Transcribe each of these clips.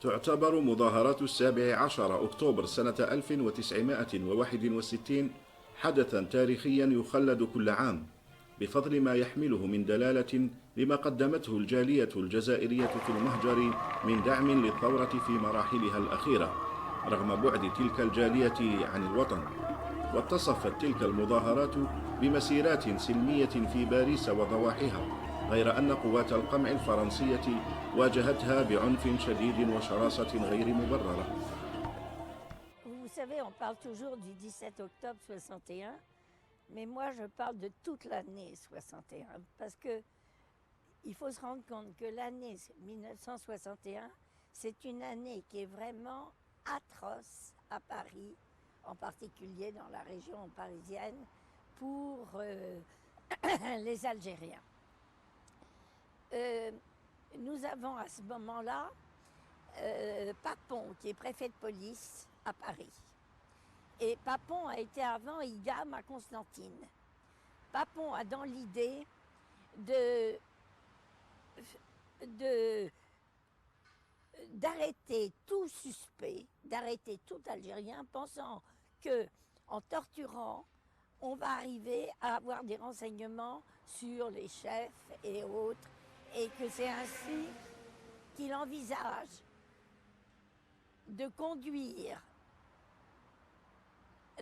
تعتبر مظاهرات 17 أكتوبر سنة 1961 حدثا تاريخيا يخلد كل عام بفضل ما يحمله من دلالة لما قدمته الجالية الجزائرية في المهجر من دعم للثورة في مراحلها الأخيرة رغم بعد تلك الجالية عن الوطن. واتصفت تلك المظاهرات بمسيرات سلمية في باريس وضواحيها، غير أن قوات القمع الفرنسية واجهتها بعنف شديد وشراسة غير مبررة. Vous savez, on parle toujours du 17 octobre 61, mais moi je parle de toute l'année 61, parce que il faut se rendre compte que l'année 1961, c'est une année qui est vraiment atroce à Paris, en particulier dans la région parisienne, pour les Algériens. Nous avons à ce moment-là Papon, qui est préfet de police à Paris. Et Papon a été avant Igam à Constantine. Papon a dans l'idée d'arrêter tout suspect, d'arrêter tout Algérien, pensant qu'en torturant, on va arriver à avoir des renseignements sur les chefs et autres, et que c'est ainsi qu'il envisage de conduire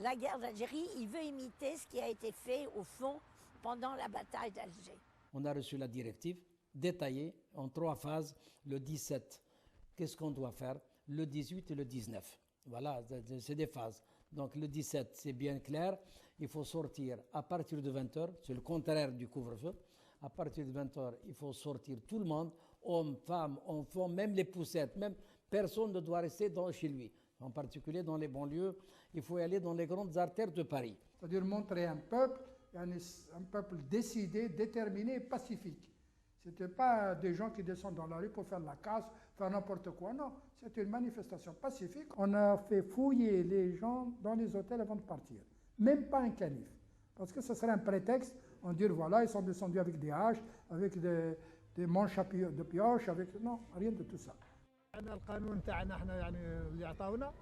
la guerre d'Algérie. Il veut imiter ce qui a été fait, au fond, pendant la bataille d'Alger. On a reçu la directive détaillée en 3 phases. Le 17, qu'est-ce qu'on doit faire? Le 18 et le 19. Voilà, c'est des phases. Donc le 17, c'est bien clair. Il faut sortir à partir de 20h. C'est le contraire du couvre-feu. À partir de 20h, il faut sortir tout le monde, hommes, femmes, enfants, même les poussettes, même personne ne doit rester chez lui. En particulier dans les banlieues, il faut y aller dans les grandes artères de Paris. C'est-à-dire montrer un peuple décidé, déterminé, pacifique. Ce n'était pas des gens qui descendent dans la rue pour faire de la casse, faire n'importe quoi, non. C'était une manifestation pacifique. On a fait fouiller les gens dans les hôtels avant de partir. Même pas un canif. Parce que ce serait un prétexte, on dit voilà, ils sont descendus avec des haches, avec des manches de pioche, avec... Non, rien de tout ça. القانون تاعنا احنا يعني اللي عطاونا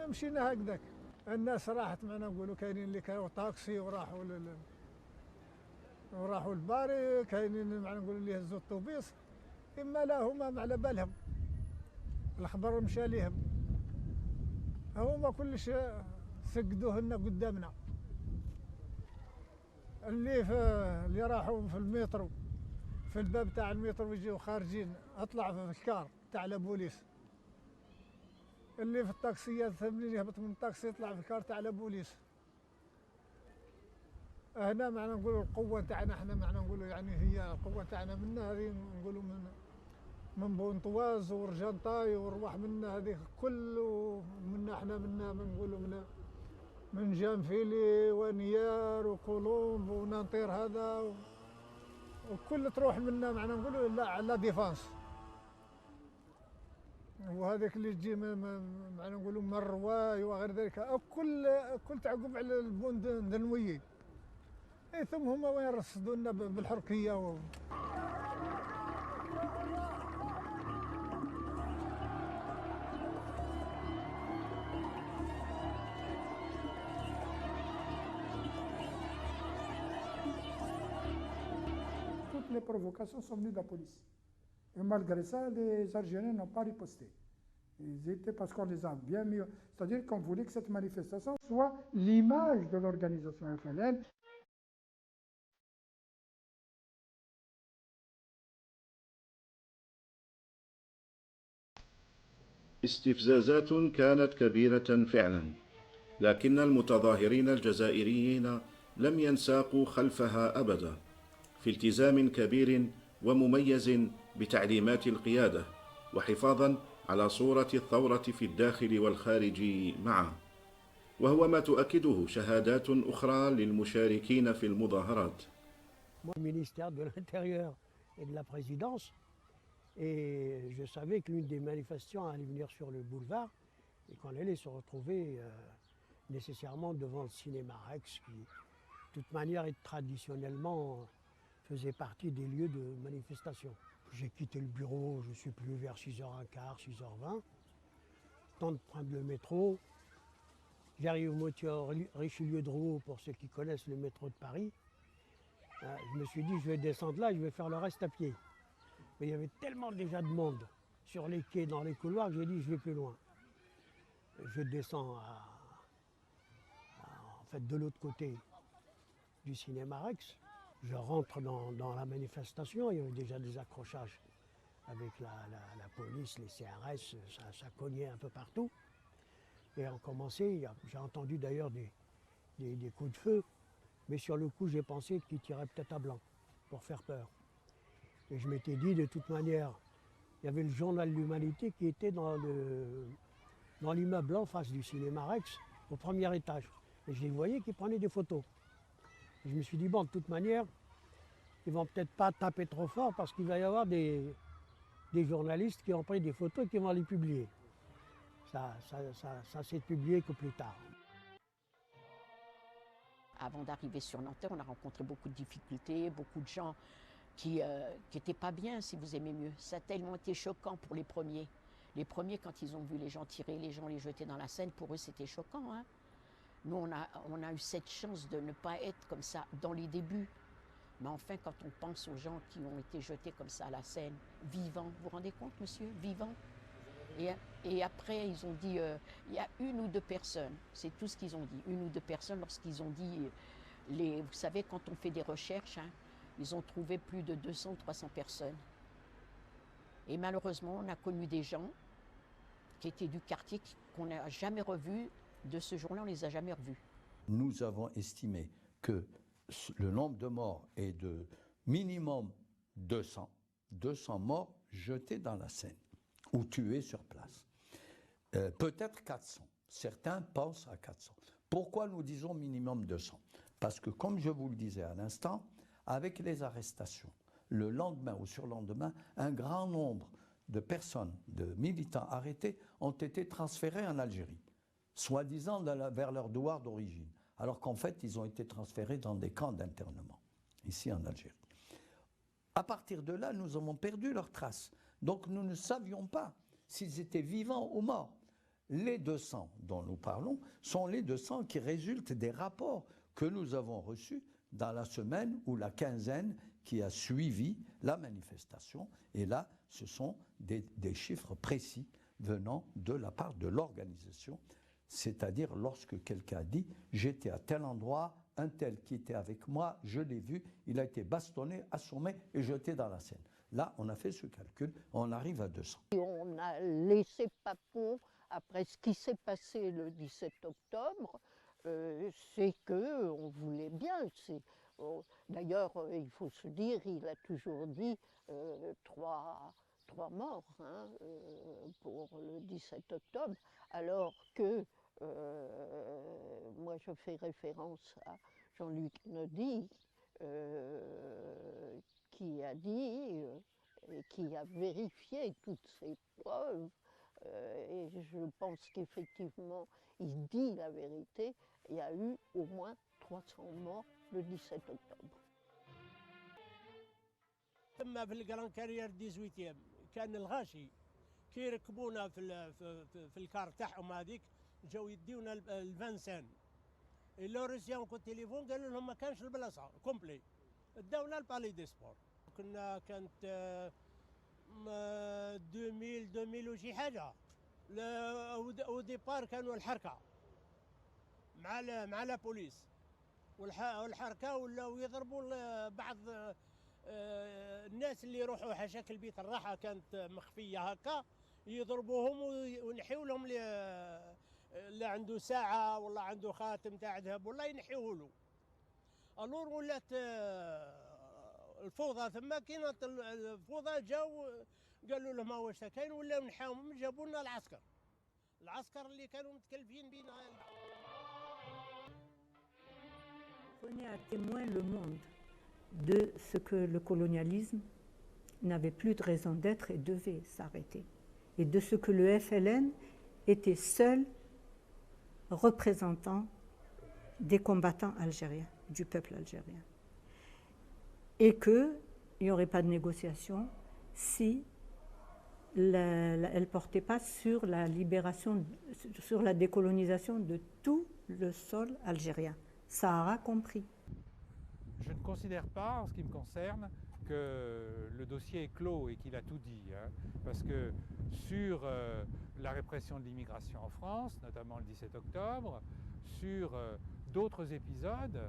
مشينا هكذاك. الناس راحت معنا نقولوا كاينين اللي كانوا طاكسي وراحوا الباري، كاينين معنا نقولوا اللي هزوا الطوبيس، اما لا هما ما على بالهم، الخبر مشى ليهم، هما كلش سقدوه لنا قدامنا. اللي راحوا في المترو، في الباب تاع المترو يجيو خارجين، اطلع في الكار تاع البوليس. اللي في الطاكسيات منين يهبط من الطاكسي يطلع في الكار تاع البوليس. هنا معنا نقولوا القوة تاعنا احنا معنا نقولوا يعني هي القوة تاعنا منا هذه نقولوا من بونطواز ورجنطاي ورواح منا هذه كله منا احنا منا نقولوا من جانفيلي ونيار وكولومب ونانطير هذا وكل تروح منا معنا نقولوا لا على ديفانس. وهذاك اللي تجي معنا نقولوا من الرواي وغير ذلك كل تعقب على البوند دنويي. ثم هما وين رصدوا لنا بالحركيه Toutes les provocations sont venues de la police. Et malgré ça, les Algériens n'ont pas riposté. Ils étaient parce qu'on les a bien mis. C'est-à-dire qu'on voulait que cette manifestation soit l'image de l'organisation FLN. استفزازات كانت كبيرة فعلا، لكن المتظاهرين الجزائريين لم ينساقوا خلفها أبدا، في التزام كبير ومميز بتعليمات القيادة، وحفاظا على صورة الثورة في الداخل والخارج معا، وهو ما تؤكده شهادات أخرى للمشاركين في المظاهرات. Le ministère de l'Intérieur et de la Présidence, et je savais qu'une des manifestations allait venir sur le boulevard et qu'on allait se retrouver nécessairement devant le cinéma Rex, qui de toute manière et traditionnellement faisait partie des lieux de manifestation. J'ai quitté le bureau, je suis plus vers 6h15, 6h20. Temps de prendre le métro. J'arrive au moteur Richelieu-Drouot, pour ceux qui connaissent le métro de Paris. Je me suis dit, je vais descendre là, je vais faire le reste à pied. Mais il y avait tellement déjà de monde sur les quais, dans les couloirs, que j'ai dit, je vais plus loin. Je descends en fait, de l'autre côté du cinéma Rex. Je rentre dans la manifestation, il y avait déjà des accrochages avec la police, les CRS, ça cognait un peu partout. Et on commençait, j'ai entendu d'ailleurs des coups de feu, mais sur le coup j'ai pensé qu'ils tiraient peut-être à blanc pour faire peur. Et je m'étais dit de toute manière, il y avait le journal de l'Humanité qui était dans l'immeuble en face du cinéma Rex, au premier étage. Et je les voyais qui prenaient des photos. Et je me suis dit, bon, de toute manière, ils vont peut-être pas taper trop fort parce qu'il va y avoir des journalistes qui ont pris des photos et qui vont les publier. Ça s'est publié que plus tard. Avant d'arriver sur Nanterre, on a rencontré beaucoup de difficultés, beaucoup de gens qui n'étaient pas bien, si vous aimez mieux. Ça a tellement été choquant pour les premiers. Les premiers, quand ils ont vu les gens tirer, les gens les jeter dans la Seine, pour eux, c'était choquant. Hein. Nous, on a eu cette chance de ne pas être comme ça dans les débuts. Mais enfin, quand on pense aux gens qui ont été jetés comme ça à la Seine, vivants, vous vous rendez compte, monsieur, vivants? Et après, ils ont dit, il y a 1 ou 2 personnes, c'est tout ce qu'ils ont dit, 1 ou 2 personnes lorsqu'ils ont dit, vous savez, quand on fait des recherches, hein, ils ont trouvé plus de 200 ou 300 personnes. Et malheureusement, on a connu des gens qui étaient du quartier qu'on n'a jamais revus. De ce jour-là, on ne les a jamais revus. Nous avons estimé que le nombre de morts est de minimum 200 morts jetés dans la Seine ou tués sur place. Peut-être 400. Certains pensent à 400. Pourquoi nous disons minimum 200? Parce que, comme je vous le disais à l'instant, avec les arrestations, le lendemain ou surlendemain, un grand nombre de personnes, de militants arrêtés, ont été transférés en Algérie, soi-disant vers leur douar d'origine, alors qu'en fait, ils ont été transférés dans des camps d'internement, ici en Algérie. À partir de là, nous avons perdu leurs traces. Donc nous ne savions pas s'ils étaient vivants ou morts. Les 200 dont nous parlons sont les 200 qui résultent des rapports que nous avons reçus dans la semaine ou la quinzaine qui a suivi la manifestation. Et là, ce sont des chiffres précis venant de la part de l'organisation, c'est-à-dire lorsque quelqu'un dit « j'étais à tel endroit, un tel qui était avec moi, je l'ai vu, il a été bastonné, assommé et jeté dans la Seine ». Là, on a fait ce calcul, on arrive à 200. On a laissé papon après ce qui s'est passé le 17 octobre, c'est qu'on voulait bien. D'ailleurs, il faut se dire, il a toujours dit 3 morts hein, pour le 17 octobre, alors que moi je fais référence à Jean-Luc Naudy, qui a dit et qui a vérifié toutes ces preuves, et je pense qu'effectivement il dit la vérité, il y a eu au moins 300 morts le 17 octobre. ثم في الجران كارير 18 كان الغاشي كي يركبونا في الكار تاعهم هذيك جاو يديونا الفانسان اللوريسيان كو تليفون قالوا لهم ما كانش البلاصه كومبلي داونا البالي دي سبور كانت 2000 وشي حاجه او ديبار كانوا الحركه مع لا بوليس والحركه ولاو يضربوا بعض الناس اللي يروحوا حاشاك البيت الراحه كانت مخفيه هكا يضربوهم وينحيوا لهم اللي عنده ساعه والله عنده خاتم تاع ذهب والله ينحيوه له. الور ولات الفوضى ثم كاينه الفوضى جاو قالوا لهم واش كاين ولا نحاهم جابوا لنا العسكر اللي كانوا متكلفين بينا. Prenez à témoin le monde de ce que le colonialisme n'avait plus de raison d'être et devait s'arrêter, et de ce que le FLN était seul représentant des combattants algériens, du peuple algérien, et qu'il n'y aurait pas de négociation si elle ne portait pas sur la libération, sur la décolonisation de tout le sol algérien. Sahara compris. Je ne considère pas, en ce qui me concerne, que le dossier est clos et qu'il a tout dit. Parce que sur la répression de l'immigration en France, notamment le 17 octobre, sur d'autres épisodes,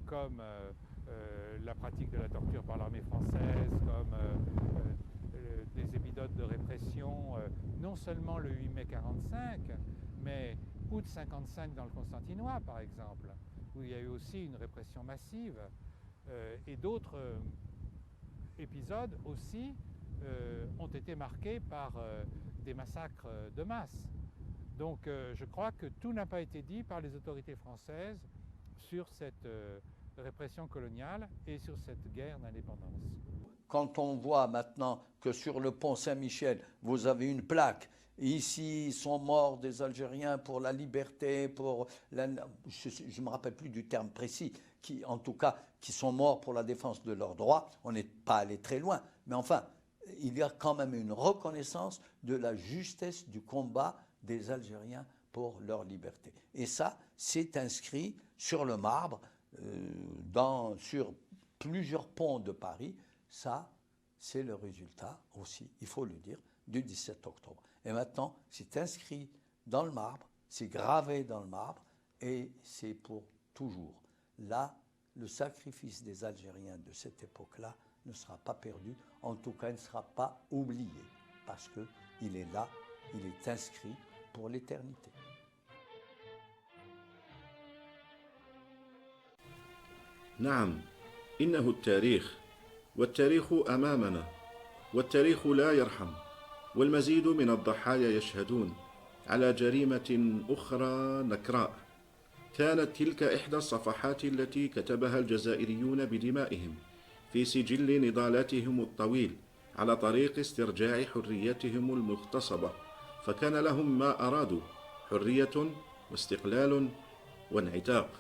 comme la pratique de la torture par l'armée française, comme des épisodes de répression, non seulement le 8 mai 1945, mais août 1955 dans le Constantinois, par exemple, où il y a eu aussi une répression massive, et d'autres épisodes aussi ont été marqués par des massacres de masse. Donc je crois que tout n'a pas été dit par les autorités françaises sur cette répression coloniale et sur cette guerre d'indépendance. Quand on voit maintenant que sur le pont Saint-Michel, vous avez une plaque, ici sont morts des Algériens pour la liberté, pour la, je ne me rappelle plus du terme précis, qui en tout cas qui sont morts pour la défense de leurs droits, on n'est pas allé très loin, mais enfin, il y a quand même une reconnaissance de la justesse du combat des Algériens pour leur liberté. Et ça, c'est inscrit sur le marbre, sur plusieurs ponts de Paris. Ça, c'est le résultat aussi, il faut le dire, du 17 octobre. Et maintenant, c'est inscrit dans le marbre, c'est gravé dans le marbre, et c'est pour toujours. Là, le sacrifice des Algériens de cette époque-là ne sera pas perdu, en tout cas, il ne sera pas oublié, parce qu'il est là, il est inscrit pour l'éternité. نعم، إنه التاريخ، والتاريخ أمامنا، والتاريخ لا يرحم، والمزيد من الضحايا يشهدون على جريمة أخرى نكراء. كانت تلك إحدى الصفحات التي كتبها الجزائريون بدمائهم في سجل نضالاتهم الطويل على طريق استرجاع حريتهم المغتصبة، فكان لهم ما أرادوا: حرية واستقلال وانعتاق.